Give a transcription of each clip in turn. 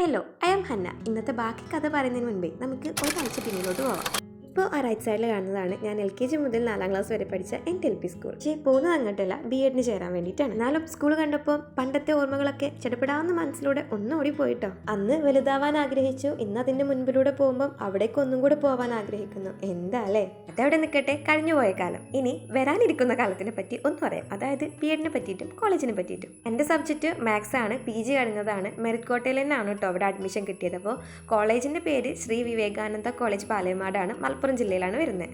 Hello, I am Hannah. ഇന്നത്തെ ബാക്കി കഥ പറയുന്നതിന് മുൻപേ നമുക്ക് ഒരാഴ്ച പിന്നിലോട്ട് പോവാം. ഇപ്പോൾ ആ റൈറ്റ് സൈഡിൽ കാണുന്നതാണ് ഞാൻ LKG മുതൽ 4ാം ക്ലാസ് വരെ പഠിച്ച എൻ്റെ LP സ്കൂൾ. പക്ഷേ പോകുന്നത് അങ്ങോട്ടല്ല, BEdന് ചേരാൻ വേണ്ടിയിട്ടാണ്. എന്നാലും സ്കൂൾ കണ്ടപ്പോൾ പണ്ടത്തെ ഓർമ്മകളൊക്കെ ചെടപ്പെടാവുന്ന മനസ്സിലൂടെ ഒന്നോടി പോയിട്ടോ. അന്ന് വലുതാവാൻ ആഗ്രഹിച്ചു, ഇന്ന് അതിൻ്റെ മുൻപിലൂടെ പോകുമ്പോൾ അവിടേക്ക് ഒന്നും കൂടെ പോകാൻ ആഗ്രഹിക്കുന്നു. എന്താ അല്ലേ? അതവിടെ നിൽക്കട്ടെ, കഴിഞ്ഞുപോയ കാലം. ഇനി വരാനിരിക്കുന്ന കാലത്തിനെ പറ്റി ഒന്ന് പറയാം. അതായത് BEdനെ പറ്റിയിട്ടും കോളേജിനെ പറ്റിയിട്ടും. എൻ്റെ സബ്ജക്റ്റ് മാത്സ് ആണ്. PG കഴിഞ്ഞതാണ്. മെറിറ്റ് കോട്ടയിൽ തന്നെയാണ് കേട്ടോ അവിടെ അഡ്മിഷൻ കിട്ടിയത്. അപ്പോൾ കോളേജിൻ്റെ പേര് ശ്രീ വിവേകാനന്ദ കോളേജ് പാലയമാടാണ്, മലപ്പുറം ജില്ലയിലാണ് വരുന്നത്.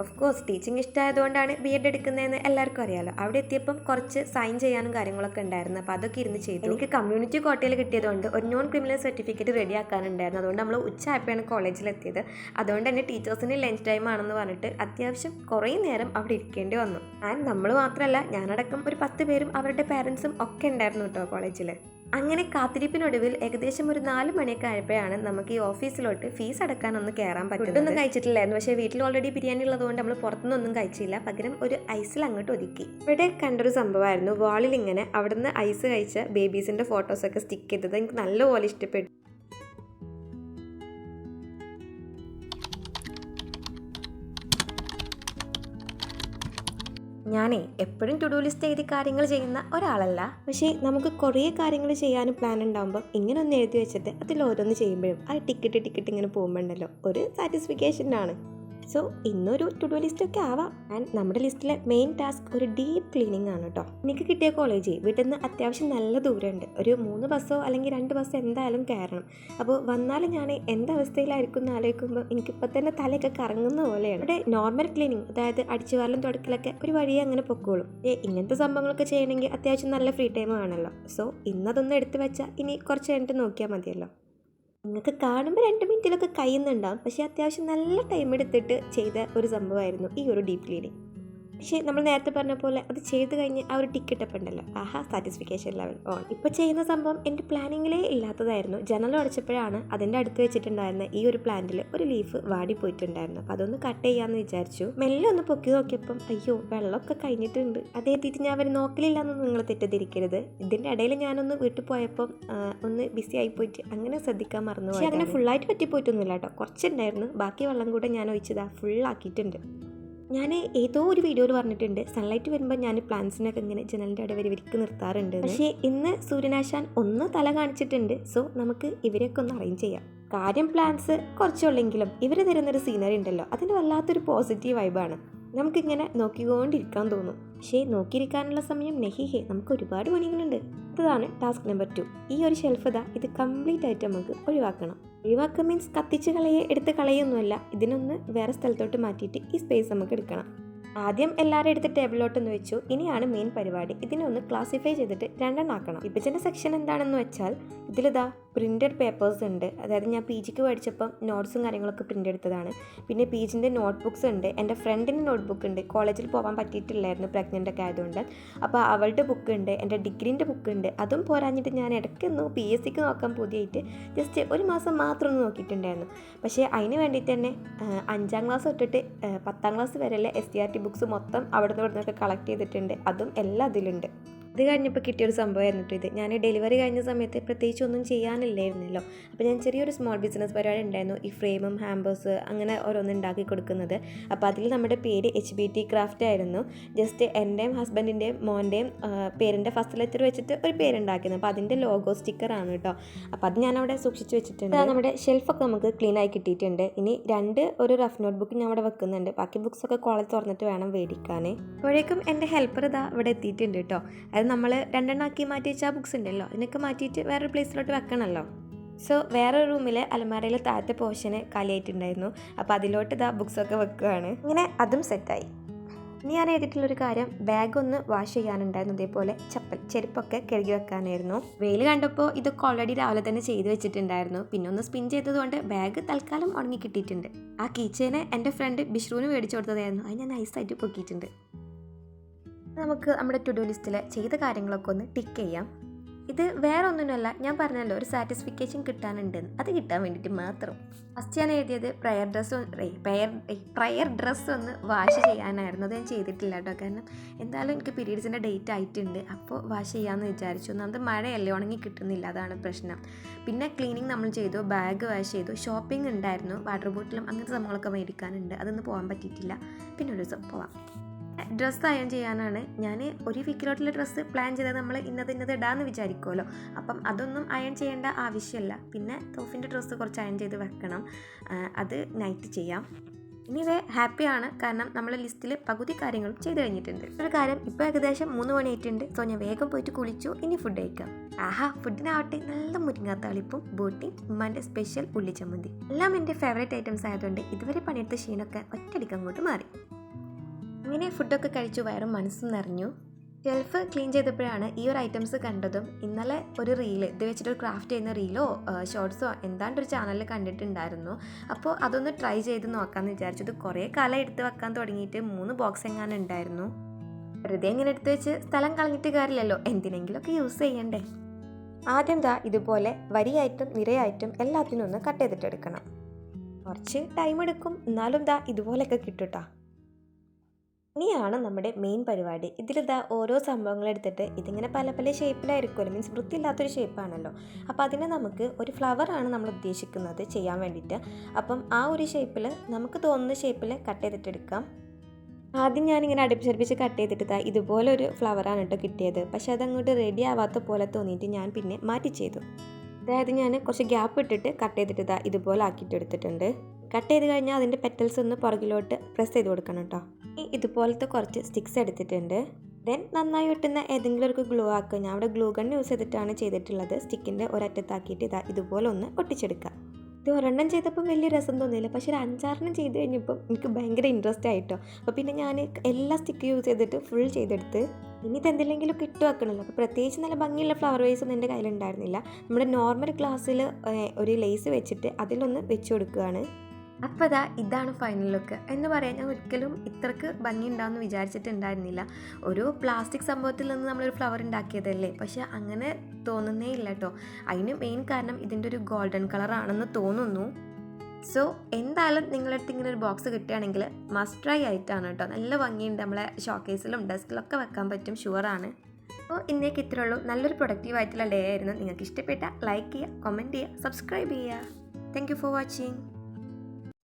ഓഫ് കോഴ്സ് ടീച്ചിങ് ഇഷ്ടമായതുകൊണ്ടാണ് BEd എടുക്കുന്നതെന്ന് എല്ലാവർക്കും അറിയാമല്ലോ. അവിടെ എത്തിയപ്പം കുറച്ച് സൈൻ ചെയ്യാനും കാര്യങ്ങളൊക്കെ ഉണ്ടായിരുന്നു. അപ്പോൾ അതൊക്കെ ഇരുന്ന് ചെയ്തു. എനിക്ക് കമ്മ്യൂണിറ്റി കോട്ടയിൽ കിട്ടിയതുകൊണ്ട് ഒരു നോൺ ക്രിമിനൽ സർട്ടിഫിക്കറ്റ് റെഡി ആക്കാനുണ്ടായിരുന്നു. അതുകൊണ്ട് നമ്മൾ ഉച്ചയായപ്പോഴാണ് കോളേജിലെത്തിയത്. അതുകൊണ്ട് തന്നെ ടീച്ചേഴ്സിന് ലഞ്ച് ടൈം ആണെന്ന് പറഞ്ഞിട്ട് അത്യാവശ്യം കുറേ നേരം അവിടെ ഇരിക്കേണ്ടി വന്നു. ആൻഡ് നമ്മൾ മാത്രമല്ല, ഞാനടക്കം ഒരു 10 പേരും അവരുടെ പാരൻസും ഒക്കെ ഉണ്ടായിരുന്നു കേട്ടോ കോളേജിൽ. അങ്ങനെ കാത്തിരിപ്പിനൊടുവിൽ ഏകദേശം ഒരു 4 മണിയൊക്കെ ആയപ്പോഴാണ് നമുക്ക് ഈ ഓഫീസിലോട്ട് ഫീസ് അടക്കാനൊന്ന് കയറാൻ പറ്റും. ഫുഡൊന്നും കഴിച്ചിട്ടില്ലായിരുന്നു, പക്ഷേ വീട്ടിൽ ഓൾറെഡി ബിരിയാണി ഉള്ളതുകൊണ്ട് നമ്മൾ പുറത്തുനിന്നൊന്നും കഴിച്ചില്ല. പകരം ഒരു ഐസിൽ അങ്ങോട്ട് ഒതുക്കി. ഇവിടെ കണ്ടൊരു സംഭവമായിരുന്നു, വാളിൽ ഇങ്ങനെ അവിടുന്ന് ഐസ് കഴിച്ച ബേബീസിൻ്റെ ഫോട്ടോസൊക്കെ സ്റ്റിക്ക് ചെയ്തത് എനിക്ക് നല്ലപോലെ ഇഷ്ടപ്പെട്ടു. ഞാനേ എപ്പോഴും ടു ഡു ലിസ്റ്റ് എഴുതി കാര്യങ്ങൾ ചെയ്യുന്ന ഒരാളല്ല. പക്ഷേ നമുക്ക് കുറേ കാര്യങ്ങൾ ചെയ്യാനും പ്ലാൻ ഉണ്ടാകുമ്പോൾ ഇങ്ങനെ ഒന്ന് എഴുതി വെച്ചിട്ട് അതിൽ ഓരോന്ന് ചെയ്യുമ്പോഴും ആ ടിക്കറ്റ് ഇങ്ങനെ പോകുമ്പോണ്ടല്ലോ ഒരു സാറ്റിസ്ഫിക്കേഷനാണ്. സോ ഇന്നൊരു ടു ഡു ലിസ്റ്റൊക്കെ ആവാം. ആൻഡ് നമ്മുടെ ലിസ്റ്റിലെ മെയിൻ ടാസ്ക് ഒരു ഡീപ്പ് ക്ലീനിങ് ആണ് കേട്ടോ. എനിക്ക് കിട്ടിയ കോളേജ് വീട്ടിൽ നിന്ന് അത്യാവശ്യം നല്ല ദൂരമുണ്ട്. ഒരു 3 ബസ്സോ അല്ലെങ്കിൽ 2 ബസ്സോ എന്തായാലും കയറണം. അപ്പോൾ വന്നാലും ഞാൻ എന്തവസ്ഥയിലായിരിക്കും എന്ന് ആലോചിക്കുമ്പോൾ എനിക്കിപ്പോൾ തന്നെ തലയൊക്കെ കറങ്ങുന്ന പോലെയാണ്. ഇവിടെ നോർമൽ ക്ലീനിങ്, അതായത് അടിച്ചുവാരലും തുടക്കലൊക്കെ ഒരു വഴിയെ അങ്ങനെ പൊക്കോളും. ഇങ്ങനത്തെ സംഭവങ്ങളൊക്കെ ചെയ്യണമെങ്കിൽ അത്യാവശ്യം നല്ല ഫ്രീ ടൈം ആണല്ലോ. സോ ഇന്നതൊന്നും എടുത്തു വെച്ചാൽ ഇനി കുറച്ച് കഴിഞ്ഞിട്ട് നോക്കിയാൽ മതിയല്ലോ. നിങ്ങൾക്ക് കാണുമ്പോൾ 2 മിനിറ്റിലൊക്കെ കഴിയുന്നുണ്ടാവും, പക്ഷേ അത്യാവശ്യം നല്ല ടൈം എടുത്തിട്ട് ചെയ്ത ഒരു സംഭവമായിരുന്നു ഈ ഒരു ഡീപ്പ് ക്ലീനിങ്. പക്ഷേ നമ്മൾ നേരത്തെ പറഞ്ഞ പോലെ അത് ചെയ്ത് കഴിഞ്ഞ് ആ ഒരു ടിക്കറ്റ് അപ്പം ഉണ്ടല്ലോ, ആഹാ, സാറ്റിസ്ഫിക്കേഷൻ ലെവൽ ഓൺ. ഇപ്പോൾ ചെയ്യുന്ന സംഭവം എൻ്റെ പ്ലാനിങ്ങിലേ ഇല്ലാത്തതായിരുന്നു. ജനൽ അടച്ചപ്പോഴാണ് അതിൻ്റെ അടുത്ത് വെച്ചിട്ടുണ്ടായിരുന്ന ഈ ഒരു പ്ലാന്റിൽ ഒരു ലീഫ് വാടിപ്പോയിട്ടുണ്ടായിരുന്നു. അപ്പോൾ അതൊന്ന് കട്ട് ചെയ്യാമെന്ന് വിചാരിച്ചു. മെല്ലെ ഒന്ന് പൊക്കി നോക്കിയപ്പം അയ്യോ, വെള്ളമൊക്കെ കഴിഞ്ഞിട്ടുണ്ട്. അതെത്തിയിട്ട് ഞാൻ അവർ നോക്കലില്ലാന്ന് നിങ്ങൾ തെറ്റിദ്ധരിക്കരുത്. ഇതിൻ്റെ ഇടയിൽ ഞാനൊന്ന് വീട്ടിൽ പോയപ്പം ഒന്ന് ബിസി ആയിപ്പോയിട്ട് അങ്ങനെ ശ്രദ്ധിക്കാൻ മറന്നു. പക്ഷേ അങ്ങനെ ഫുള്ളായിട്ട് പറ്റിപ്പോയിട്ടൊന്നുമില്ല കേട്ടോ, കുറച്ചുണ്ടായിരുന്നു. ബാക്കി വെള്ളം കൂടെ ഞാൻ ഒഴിച്ചതാ ഫുള്ളാക്കിയിട്ടുണ്ട്. ഞാൻ ഏതോ ഒരു വീഡിയോയിൽ പറഞ്ഞിട്ടുണ്ട്, സൺലൈറ്റ് വരുമ്പോൾ ഞാൻ പ്ലാന്റ്സിനൊക്കെ ഇങ്ങനെ ജനലിൻ്റെ ഇടയിൽ വിരിക്ക് നിർത്താറുണ്ട്. പക്ഷേ ഇന്ന് സൂര്യനാശാൻ ഒന്ന് തല കാണിച്ചിട്ടുണ്ട്. സോ നമുക്ക് ഇവരെയൊക്കെ ഒന്ന് അറേഞ്ച് ചെയ്യാം. കാര്യം പ്ലാന്റ്സ് കുറച്ചുള്ളെങ്കിലും ഇവർ തരുന്നൊരു സീനറി ഉണ്ടല്ലോ, അതിന് വല്ലാത്തൊരു പോസിറ്റീവ് വൈബാണ്. നമുക്കിങ്ങനെ നോക്കിക്കൊണ്ടിരിക്കാൻ തോന്നും. പക്ഷേ നോക്കിയിരിക്കാനുള്ള സമയം നെഹിഹേ, നമുക്ക് ഒരുപാട് പണികളുണ്ട്. ഇതാണ് ടാസ്ക് നമ്പർ 2. ഈ ഒരു ഷെൽഫ് ഇത് കംപ്ലീറ്റ് ആയിട്ട് നമുക്ക് ഒഴിവാക്കണം. ഒഴിവാക്കുക മീൻസ് കത്തിച്ച് എടുത്ത് കളയൊന്നുമല്ല. ഇതിനൊന്ന് വേറെ സ്ഥലത്തോട്ട് മാറ്റിയിട്ട് ഈ സ്പേസ് നമുക്ക് എടുക്കണം. ആദ്യം എല്ലാവരും എടുത്ത് ടേബിളിലോട്ടൊന്ന് വെച്ചു. ഇനിയാണ് മെയിൻ പരിപാടി. ഇതിനൊന്ന് ക്ലാസിഫൈ ചെയ്തിട്ട് 2 ആക്കണം. വിഭജന സെക്ഷൻ എന്താണെന്ന് വെച്ചാൽ ഇതിലിതാ പ്രിൻറ്റഡ് പേപ്പേഴ്സ് ഉണ്ട്. അതായത് ഞാൻ PGക്ക് പഠിച്ചപ്പം നോട്ട്സും കാര്യങ്ങളൊക്കെ പ്രിൻ്റ് എടുത്തതാണ്. പിന്നെ PGൻ്റെ നോട്ട് ബുക്സ് ഉണ്ട്. എൻ്റെ ഫ്രണ്ടിൻ്റെ നോട്ട് ബുക്ക് ഉണ്ട്. കോളേജിൽ പോകാൻ പറ്റിയിട്ടില്ലായിരുന്നു, പ്രഗ്നൻ്റ് ഒക്കെ ആയതുകൊണ്ട്. അപ്പോൾ അവളുടെ ബുക്ക് ഉണ്ട്. എൻ്റെ ഡിഗ്രീൻ്റെ ബുക്ക് ഉണ്ട്. അതും പോരാഞ്ഞിട്ട് ഞാൻ ഇടയ്ക്കൊന്ന് PSCക്ക് നോക്കാൻ പുതിയായിട്ട് ജസ്റ്റ് 1 മാസം മാത്രം ഒന്ന് നോക്കിയിട്ടുണ്ടായിരുന്നു. പക്ഷേ അതിന് വേണ്ടിയിട്ട് തന്നെ 5ാം ക്ലാസ് തൊട്ടിട്ട് 10ാം ക്ലാസ് വരെയുള്ള SCRT ബുക്സ് മൊത്തം അവിടെ നിന്നൊക്കെ കളക്ട് ചെയ്തിട്ടുണ്ട്. അതും എല്ലാം അതിലുണ്ട്. ഇത് കഴിഞ്ഞപ്പോൾ കിട്ടിയൊരു സംഭവമായിരുന്നു ഇത്. ഞാൻ ഡെലിവറി കഴിഞ്ഞ സമയത്ത് പ്രത്യേകിച്ച് ഒന്നും ചെയ്യാനില്ലായിരുന്നല്ലോ. അപ്പോൾ ഞാൻ ചെറിയൊരു സ്മോൾ ബിസിനസ് പരിപാടി ഉണ്ടായിരുന്നു, ഈ ഫ്രെയിമും ഹാമ്പേഴ്സ് അങ്ങനെ ഓരോന്ന് ഉണ്ടാക്കി കൊടുക്കുന്നത്. അപ്പോൾ അതിൽ നമ്മുടെ പേര് HBT ക്രാഫ്റ്റ് ആയിരുന്നു. ജസ്റ്റ് എൻ്റെയും ഹസ്ബൻഡിൻ്റെയും മോൻ്റെയും പേരിൻ്റെ ഫസ്റ്റ് ലെറ്റർ വെച്ചിട്ട് ഒരു പേരുണ്ടാക്കുന്നത്. അപ്പോൾ അതിൻ്റെ ലോഗോ സ്റ്റിക്കറാണ് കേട്ടോ. അപ്പോൾ അത് ഞാനവിടെ സൂക്ഷിച്ച് വെച്ചിട്ടുണ്ട്. നമ്മുടെ ഷെൽഫൊക്കെ നമുക്ക് ക്ലീൻ ആയി കിട്ടിയിട്ടുണ്ട്. ഇനി 2 ഒരു റഫ് നോട്ട് ബുക്ക് ഞാൻ അവിടെ വെക്കുന്നുണ്ട്. ബാക്കി ബുക്സൊക്കെ കോളേജ് തുറന്നിട്ട് വേണം മേടിക്കാൻ. അപ്പോഴേക്കും എൻ്റെ ഹെൽപ്പർ ഇവിടെ എത്തിയിട്ടുണ്ട് കേട്ടോ. അത് നമ്മൾ 2 ആക്കി മാറ്റി വെച്ചാൽ ബുക്സ് ഉണ്ടല്ലോ, അതിനൊക്കെ മാറ്റിയിട്ട് വേറൊരു പ്ലേസിലോട്ട് വെക്കണമല്ലോ. സോ വേറൊരു റൂമിൽ അലമാരയിൽ താഴത്തെ പോർഷന് കാലിയായിട്ടുണ്ടായിരുന്നു. അപ്പോൾ അതിലോട്ട് ബുക്സൊക്കെ വെക്കുകയാണ്. ഇങ്ങനെ അതും സെറ്റായി. ഇനി ഞാൻ എഴുതിയിട്ടുള്ളൊരു കാര്യം, ബാഗ് ഒന്ന് വാഷ് ചെയ്യാനുണ്ടായിരുന്നു. ഇതേപോലെ ചെരുപ്പൊക്കെ കഴുകി വെക്കാനായിരുന്നു. വെയിൽ കണ്ടപ്പോൾ ഇതൊക്കെ ഓൾറെഡി രാവിലെ തന്നെ ചെയ്ത് വെച്ചിട്ടുണ്ടായിരുന്നു. പിന്നെ ഒന്ന് സ്പിൻ ചെയ്തതുകൊണ്ട് ബാഗ് തൽക്കാലം ഉണങ്ങി കിട്ടിയിട്ടുണ്ട്. ആ കീച്ചേനെ എൻ്റെ ഫ്രണ്ട് ബിഷ്രുവിന് മേടിച്ചു കൊടുത്തതായിരുന്നു. അത് ഞാൻ നൈസായിട്ട് പൊക്കിയിട്ടുണ്ട്. നമുക്ക് നമ്മുടെ ടു ഡു ലിസ്റ്റിൽ ചെയ്ത കാര്യങ്ങളൊക്കെ ഒന്ന് ടിക്ക് ചെയ്യാം. ഇത് വേറെ ഒന്നിനുമല്ല, ഞാൻ പറഞ്ഞല്ലോ ഒരു സാറ്റിസ്ഫിക്കേഷൻ കിട്ടാനുണ്ടെന്ന്, അത് കിട്ടാൻ വേണ്ടിയിട്ട് മാത്രം. ഫസ്റ്റ് ഞാൻ എഴുതിയത് പ്രയർ ഡ്രസ്സ് ഒന്ന് വാഷ് ചെയ്യാനായിരുന്നു. അത് ഞാൻ ചെയ്തിട്ടില്ല കേട്ടോ, കാരണം എന്തായാലും എനിക്ക് പീരീഡ്സിൻ്റെ ഡേറ്റ് ആയിട്ടുണ്ട്, അപ്പോൾ വാഷ് ചെയ്യാമെന്ന് വിചാരിച്ചു. ഒന്നാമത് മഴയല്ലേ, ഉണങ്ങി കിട്ടുന്നില്ല, അതാണ് പ്രശ്നം. പിന്നെ ക്ലീനിങ് നമ്മൾ ചെയ്തു, ബാഗ് വാഷ് ചെയ്തു, ഷോപ്പിംഗ് ഉണ്ടായിരുന്നു, വാട്ടർ ബോട്ടിലും അങ്ങനത്തെ സംഭവങ്ങളൊക്കെ മേടിക്കാനുണ്ട്, അതൊന്നും പോകാൻ പറ്റിയിട്ടില്ല. പിന്നെ ഒരു ദിവസം പോവാം. ഡ്രസ്സ് അയൺ ചെയ്യാനാണ്. ഞാൻ ഒരു വീക്കിലോട്ടുള്ള ഡ്രസ്സ് പ്ലാൻ ചെയ്താൽ നമ്മൾ ഇന്നത് ഇടാമെന്ന് വിചാരിക്കുമല്ലോ, അപ്പം അതൊന്നും അയൺ ചെയ്യേണ്ട ആവശ്യമില്ല. പിന്നെ തോഫിൻ്റെ ഡ്രസ്സ് കുറച്ച് അയൺ ചെയ്ത് വെക്കണം, അത് നൈറ്റ് ചെയ്യാം. ഇനിവേ ഹാപ്പിയാണ്, കാരണം നമ്മൾ ലിസ്റ്റിൽ പകുതി കാര്യങ്ങളും ചെയ്ത് കഴിഞ്ഞിട്ടുണ്ട്. ഒരു കാര്യം, ഇപ്പോൾ ഏകദേശം 3 മണിയായിട്ടുണ്ട്. സോ ഞാൻ വേഗം പോയിട്ട് കുളിച്ചു, ഇനി ഫുഡ് കഴിക്കാം. ആഹാ, ഫുഡിനാവട്ടെ നല്ല മുരിങ്ങാത്താളിപ്പും ബോട്ടിയും ഉമ്മാൻ്റെ സ്പെഷ്യൽ ഉള്ളിച്ചമ്മന്തി, എല്ലാം എൻ്റെ ഫേവറേറ്റ് ഐറ്റംസ് ആയതുകൊണ്ട് ഇതുവരെ പണിയെടുത്ത ക്ഷീണമൊക്കെ ഒറ്റയടിക്ക് അങ്ങോട്ട് മാറി. അങ്ങനെ ഫുഡൊക്കെ കഴിച്ചു, വയറും മനസ്സും നിറഞ്ഞു. ഷെൽഫ് ക്ലീൻ ചെയ്തപ്പോഴാണ് ഈ ഒരു ഐറ്റംസ് കണ്ടതും. ഇന്നലെ ഒരു റീല്, ഇത് വെച്ചിട്ടൊരു ക്രാഫ്റ്റ് ചെയ്യുന്ന റീലോ ഷോർട്സോ എന്താണ്ടൊരു ചാനലിൽ കണ്ടിട്ടുണ്ടായിരുന്നു. അപ്പോൾ അതൊന്ന് ട്രൈ ചെയ്ത് നോക്കാമെന്ന് വിചാരിച്ചത്. കുറേ കാലം എടുത്ത് വെക്കാൻ തുടങ്ങിയിട്ട് 3 ബോക്സ് എങ്ങാനും ഉണ്ടായിരുന്നു. വെറുതെ ഇങ്ങനെ എടുത്ത് വെച്ച് സ്ഥലം കളഞ്ഞിട്ട് കാര്യമില്ലല്ലോ, എന്തിനെങ്കിലുമൊക്കെ യൂസ് ചെയ്യണ്ടേ. ആദ്യം ഇതുപോലെ വരിയായിട്ടും നിരയായിട്ടും എല്ലാത്തിനും ഒന്ന് കട്ട് ചെയ്തിട്ടെടുക്കണം. കുറച്ച് ടൈം എടുക്കും, എന്നാലും ഇതുപോലെയൊക്കെ കിട്ടും. ഇനിയാണ് നമ്മുടെ മെയിൻ പരിപാടി. ഓരോ സംഭവങ്ങളെടുത്തിട്ട് ഇതിങ്ങനെ പല പല ഷേപ്പിലായിരിക്കുമല്ലോ, മീൻസ് വൃത്തിയില്ലാത്തൊരു ഷേപ്പാണല്ലോ. അപ്പോൾ അതിന് നമുക്ക് ഒരു ഫ്ലവറാണ് നമ്മൾ ഉദ്ദേശിക്കുന്നത് ചെയ്യാൻ വേണ്ടിയിട്ട്. അപ്പം ആ ഒരു ഷേപ്പിൽ നമുക്ക് തോന്നുന്ന ഷേപ്പിൽ കട്ട് ചെയ്തിട്ടെടുക്കാം. ആദ്യം ഞാനിങ്ങനെ അടുപ്പിച്ചടുപ്പിച്ച് കട്ട് ചെയ്തിട്ട് ഇതുപോലെ ഒരു ഫ്ലവറാണ് കേട്ടോ കിട്ടിയത്. പക്ഷെ അതങ്ങോട്ട് റെഡി ആവാത്ത പോലെ തോന്നിയിട്ട് ഞാൻ പിന്നെ മാറ്റി ചെയ്തു. അതായത് ഞാൻ കുറച്ച് ഗ്യാപ്പ് ഇട്ടിട്ട് കട്ട് ചെയ്തിട്ട് ഇതുപോലെ ആക്കിയിട്ട് എടുത്തിട്ടുണ്ട്. കട്ട് ചെയ്ത് കഴിഞ്ഞാൽ അതിൻ്റെ പെറ്റൽസ് ഒന്ന് പുറകിലോട്ട് പ്രസ് ചെയ്ത് കൊടുക്കണം കേട്ടോ. ഇതുപോലത്തെ കുറച്ച് സ്റ്റിക്സ് എടുത്തിട്ടുണ്ട്. ദെൻ നന്നായി ഒട്ടുന്ന ഏതെങ്കിലും ഒരു ഗ്ലൂ ആക്കുക. ഞാൻ അവിടെ ഗ്ലൂ ഗൺ യൂസ് ചെയ്തിട്ടാണ് ചെയ്തിട്ടുള്ളത്. സ്റ്റിക്കിൻ്റെ ഒരറ്റത്താക്കിയിട്ട് ഇതുപോലെ ഒന്ന് ഒട്ടിച്ചെടുക്കുക. ഇത് ഒരെണ്ണം ചെയ്തപ്പോൾ വലിയ രസം തോന്നിയില്ല, പക്ഷേ ഒരു 5-6 ചെയ്ത് കഴിഞ്ഞപ്പോൾ എനിക്ക് ഭയങ്കര ഇൻട്രസ്റ്റ് ആയിട്ടോ. അപ്പോൾ പിന്നെ ഞാൻ എല്ലാ സ്റ്റിക്ക് യൂസ് ചെയ്തിട്ട് ഫുൾ ചെയ്തെടുത്ത്. ഇനി ഇതെന്തെങ്കിലും ഇട്ട് വെക്കണമല്ലോ, അപ്പോൾ പ്രത്യേകിച്ച് നല്ല ഭംഗിയുള്ള ഫ്ലവർ വേസ് ഒന്നും എൻ്റെ കയ്യിലുണ്ടായിരുന്നില്ല. നമ്മുടെ നോർമൽ ഗ്ലാസ്സിൽ ഒരു ലേസ് വെച്ചിട്ട് അതിലൊന്ന് വെച്ച് കൊടുക്കുകയാണ്. അപ്പോൾ ഇതാണ് ഫൈനൽ ലുക്ക് എന്ന് പറയാൻ. ഞാൻ ഒരിക്കലും ഇത്രക്ക് ഭംഗി ഉണ്ടാവുമെന്ന് വിചാരിച്ചിട്ടുണ്ടായിരുന്നില്ല. ഒരു പ്ലാസ്റ്റിക് സംഭവത്തിൽ നിന്ന് നമ്മളൊരു ഫ്ലവർ ഉണ്ടാക്കിയതല്ലേ, പക്ഷെ അങ്ങനെ തോന്നുന്നേ ഇല്ല കേട്ടോ. അതിന് മെയിൻ കാരണം ഇതിൻ്റെ ഒരു ഗോൾഡൻ കളറാണെന്ന് തോന്നുന്നു. സോ എന്തായാലും നിങ്ങളടുത്ത് ഇങ്ങനെ ഒരു ബോക്സ് കിട്ടുകയാണെങ്കിൽ മസ്റ്റ് ട്രൈ ആയിട്ടാണ് കേട്ടോ. നല്ല ഭംഗിയുണ്ട്, നമ്മളെ ഷോക്കേസിലും ഡെസ്കിലൊക്കെ വെക്കാൻ പറ്റും, ഷുവറാണ്. അപ്പോൾ ഇന്നേക്ക് ഇത്രേ ഉള്ളൂ. നല്ലൊരു പ്രൊഡക്റ്റീവായിട്ടുള്ള ഡേ ആയിരുന്നു. നിങ്ങൾക്ക് ഇഷ്ടപ്പെട്ട ലൈക്ക് ചെയ്യുക, കമൻറ്റ് ചെയ്യുക, സബ്സ്ക്രൈബ് ചെയ്യുക. Thank you for watching.